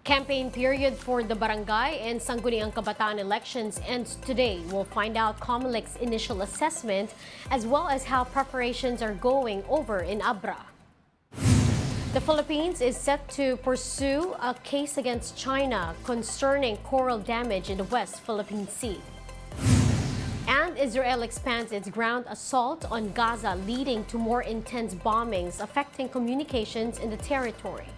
Campaign period for the barangay and Sangguniang Kabataan elections ends today. We'll find out Comelec's initial assessment as well as how preparations are going over in Abra. The Philippines is set to pursue a case against China concerning coral damage in the West Philippine Sea. And Israel expands its ground assault on Gaza, leading to more intense bombings affecting communications in the territory.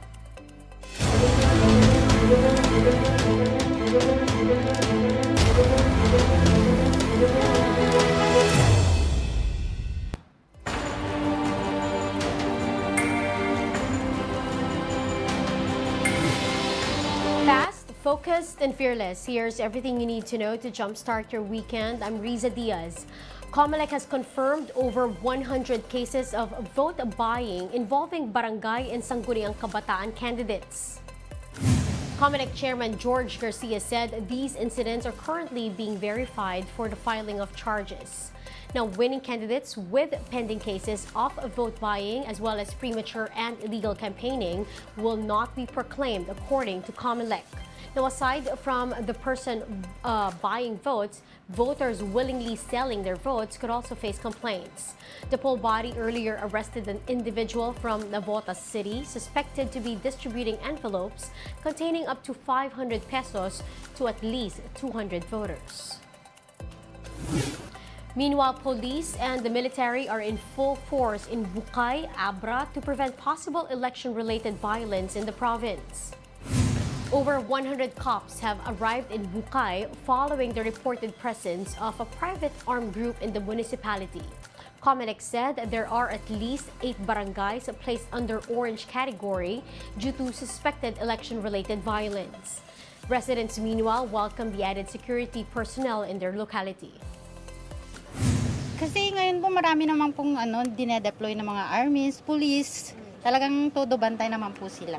Fast, focused, and fearless. Here's everything you need to know to jumpstart your weekend. I'm Riza Diaz. Comelec has confirmed over 100 cases of vote buying involving barangay and Sangguniang Kabataan candidates. Comelec Chairman George Garcia said these incidents are currently being verified for the filing of charges. Now, winning candidates with pending cases of vote buying as well as premature and illegal campaigning will not be proclaimed according to Comelec. Now, aside from the person buying votes, voters willingly selling their votes could also face complaints. The poll body earlier arrested an individual from Navotas City suspected to be distributing envelopes containing up to 500 pesos to at least 200 voters. Meanwhile, police and the military are in full force in Bukai Abra to prevent possible election-related violence in the province. Over 100 cops have arrived in Bukai following the reported presence of a private armed group in the municipality. Comelec said there are at least 8 barangays placed under orange category due to suspected election-related violence. Residents, meanwhile, welcome the added security personnel in their locality. Kasi ngayon po marami naman pong dinedeploy ng mga armies, police, talagang todo bantay naman po sila.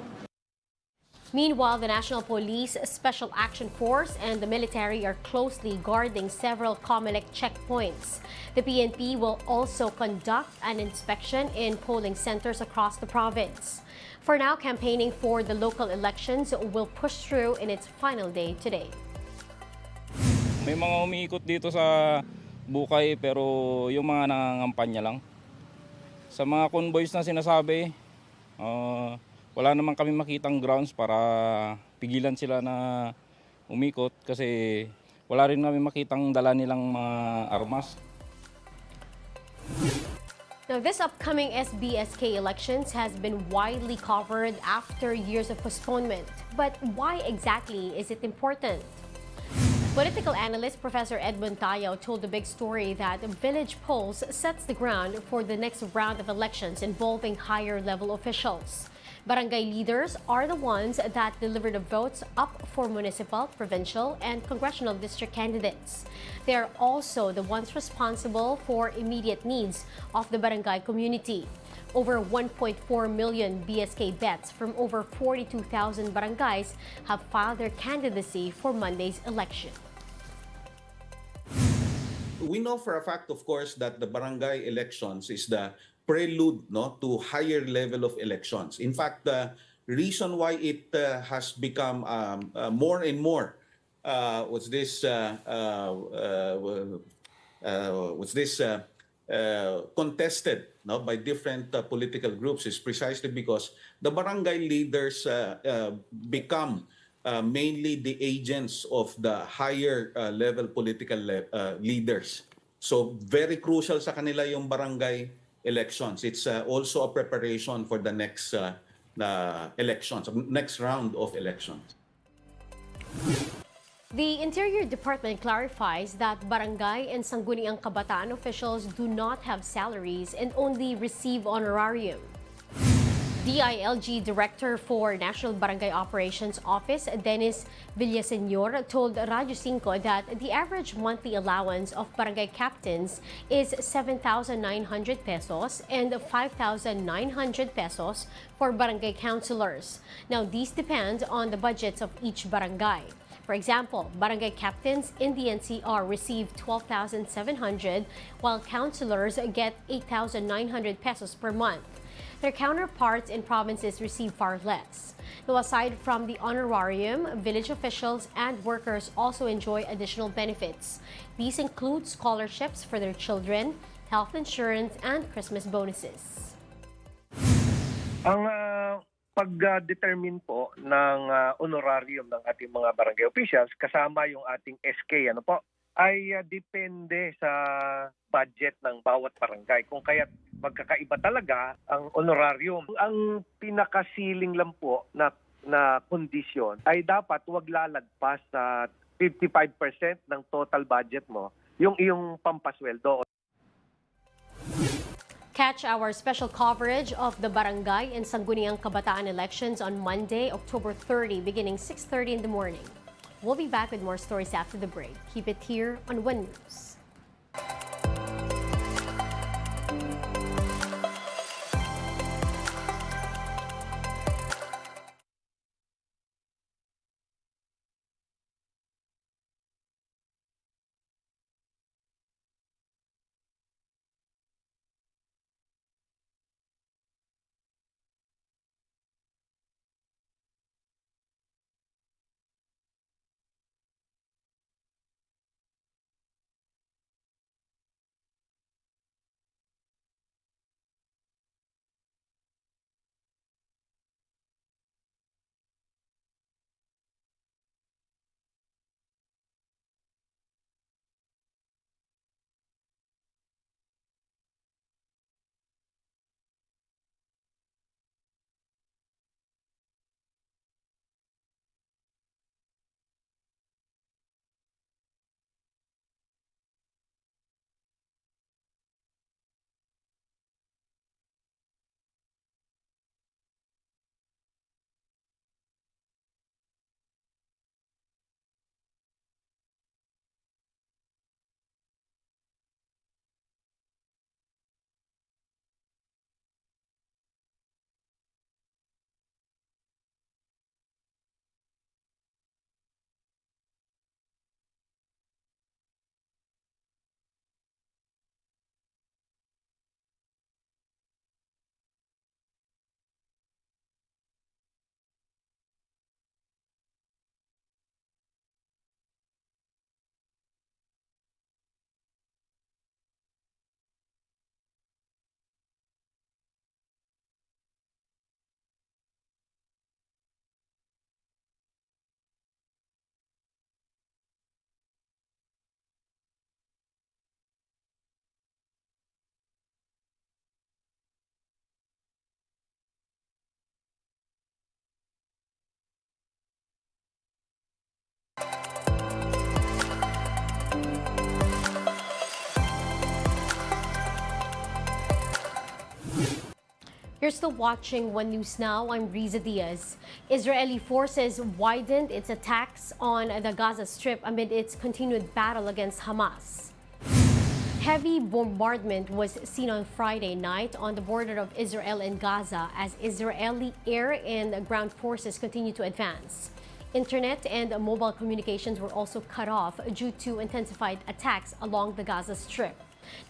Meanwhile, the National Police Special Action Force and the military are closely guarding several Comelec checkpoints. The PNP will also conduct an inspection in polling centers across the province. For now, campaigning for the local elections will push through in its final day today. May mga umiikot dito sa Bukai pero yung mga nangangampanya lang. Sa mga convoys na sinasabi, wala naman kami makitang grounds para pigilan sila na umikot kasi wala rin kami makitang dala nilang mga armas. Now, this upcoming BSKE elections has been widely covered after years of postponement. But why exactly is it important? Political analyst Professor Edmund Tayo told The Big Story that village polls sets the ground for the next round of elections involving higher-level officials. Barangay leaders are the ones that deliver the votes up for municipal, provincial, and congressional district candidates. They are also the ones responsible for immediate needs of the barangay community. Over 1.4 million BSK bets from over 42,000 barangays have filed their candidacy for Monday's election. We know for a fact, of course, that the barangay elections is the prelude to higher level of elections. In fact, the reason why it has become more and more contested by different political groups is precisely because the barangay leaders become mainly the agents of the higher level political leaders. So very crucial sa kanila yung barangay elections. It's also a preparation for the next elections, next round of elections. The Interior Department clarifies that barangay and Sangguniang Kabataan officials do not have salaries and only receive honorarium. DILG Director for National Barangay Operations Office, Dennis Villaseñor, told Radyo 5 that the average monthly allowance of barangay captains is 7,900 pesos and 5,900 pesos for barangay councilors. Now, these depend on the budgets of each barangay. For example, barangay captains in the NCR receive 12,700 while councilors get 8,900 pesos per month. Their counterparts in provinces receive far less. Now, aside from the honorarium, village officials and workers also enjoy additional benefits. These include scholarships for their children, health insurance, and Christmas bonuses. Ang pag-determine po ng honorarium ng ating mga barangay officials kasama yung ating SK ay depende sa budget ng bawat barangay. Kung kaya't magkakaiba talaga ang honorarium. Ang pinakasiling lang po na kondisyon ay dapat wag lalagpas sa 55% ng total budget mo yung iyong pampasweldo. Catch our special coverage of the barangay and Sangguniang Kabataan elections on Monday, October 30, beginning 6:30 in the morning. We'll be back with more stories after the break. Keep it here on One News. You're still watching One News Now. I'm Riza Diaz. Israeli forces widened its attacks on the Gaza Strip amid its continued battle against Hamas. Heavy bombardment was seen on Friday night on the border of Israel and Gaza as Israeli air and ground forces continue to advance. Internet and mobile communications were also cut off due to intensified attacks along the Gaza Strip.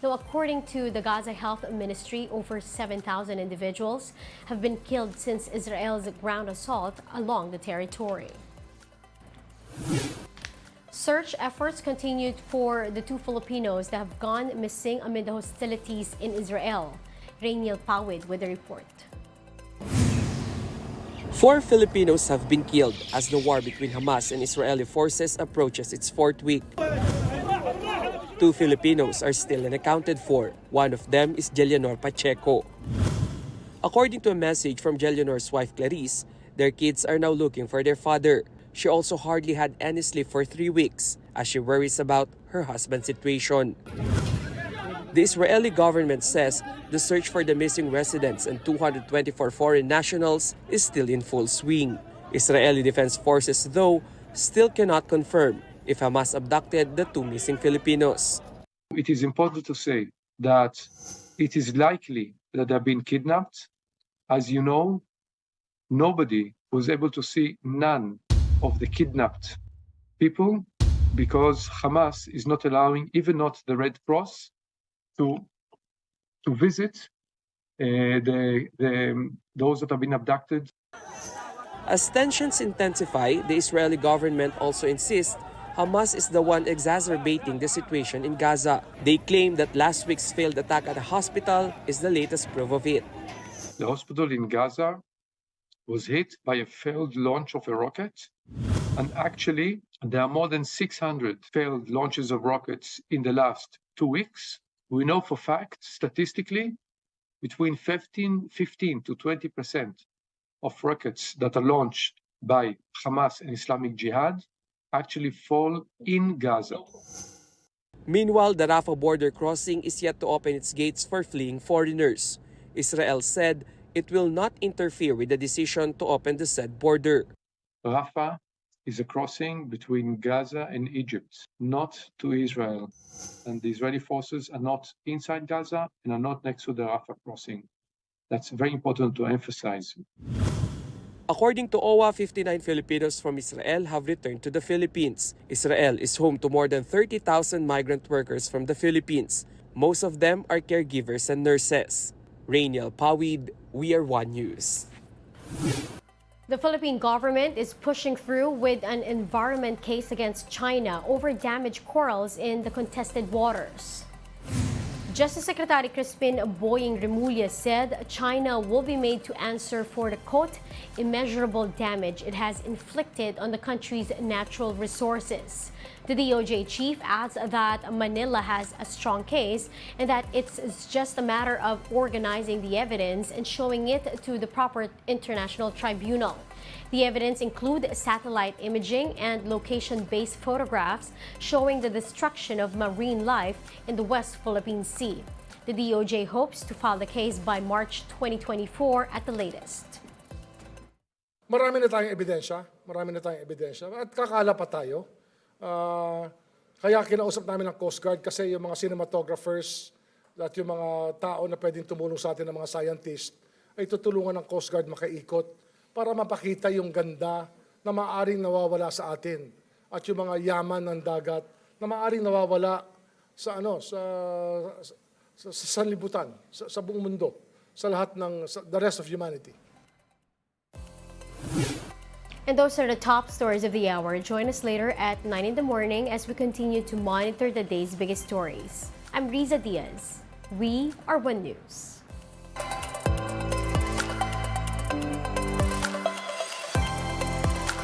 Now, according to the Gaza Health Ministry, over 7,000 individuals have been killed since Israel's ground assault along the territory. Search efforts continued for the two Filipinos that have gone missing amid the hostilities in Israel. Rainiel Pawid with the report. 4 Filipinos have been killed as the war between Hamas and Israeli forces approaches its 4th week. 2 Filipinos are still unaccounted for. One of them is Jelianor Pacheco. According to a message from Jelianor's wife Clarice, their kids are now looking for their father. She also hardly had any sleep for 3 weeks as she worries about her husband's situation. The Israeli government says the search for the missing residents and 224 foreign nationals is still in full swing. Israeli Defense Forces, though, still cannot confirm if Hamas abducted the 2 missing Filipinos. It is important to say that it is likely that they have been kidnapped. As you know, nobody was able to see none of the kidnapped people because Hamas is not allowing, even not the Red Cross, to visit those that have been abducted. As tensions intensify, the Israeli government also insists Hamas is the one exacerbating the situation in Gaza. They claim that last week's failed attack at a hospital is the latest proof of it. The hospital in Gaza was hit by a failed launch of a rocket. And actually, there are more than 600 failed launches of rockets in the last 2 weeks. We know for fact, statistically, between 15 to 20% of rockets that are launched by Hamas and Islamic Jihad actually fall in Gaza. Meanwhile, the Rafah border crossing is yet to open its gates for fleeing foreigners. Israel said it will not interfere with the decision to open the said border. Rafah is a crossing between Gaza and Egypt, not to Israel. And the Israeli forces are not inside Gaza and are not next to the Rafah crossing. That's very important to emphasize. According to OWA, 59 Filipinos from Israel have returned to the Philippines. Israel is home to more than 30,000 migrant workers from the Philippines. Most of them are caregivers and nurses. Rainiel Pawid, We Are One News. The Philippine government is pushing through with an environment case against China over damaged corals in the contested waters. Justice Secretary Crispin Boying Remulla said China will be made to answer for the, quote, immeasurable damage it has inflicted on the country's natural resources. The DOJ chief adds that Manila has a strong case and that it's just a matter of organizing the evidence and showing it to the proper international tribunal. The evidence include satellite imaging and location-based photographs showing the destruction of marine life in the West Philippine Sea. The DOJ hopes to file the case by March 2024 at the latest. Marami na tayong ebidensya at kakala pa tayo. Kaya kinausap namin ng Coast Guard kasi yung mga cinematographers at yung mga tao na pwedeng tumulong sa atin ng mga scientists ay tutulungan ng Coast Guard makaikot para mapakita yung ganda na maaaring nawawala sa atin at yung mga yaman ng dagat na maaaring nawawala sa sa sanlibutan, sa buong mundo, sa lahat ng the rest of humanity. And those are the top stories of the hour. Join us later at 9 in the morning as we continue to monitor the day's biggest stories. I'm Riza Diaz. We are One News.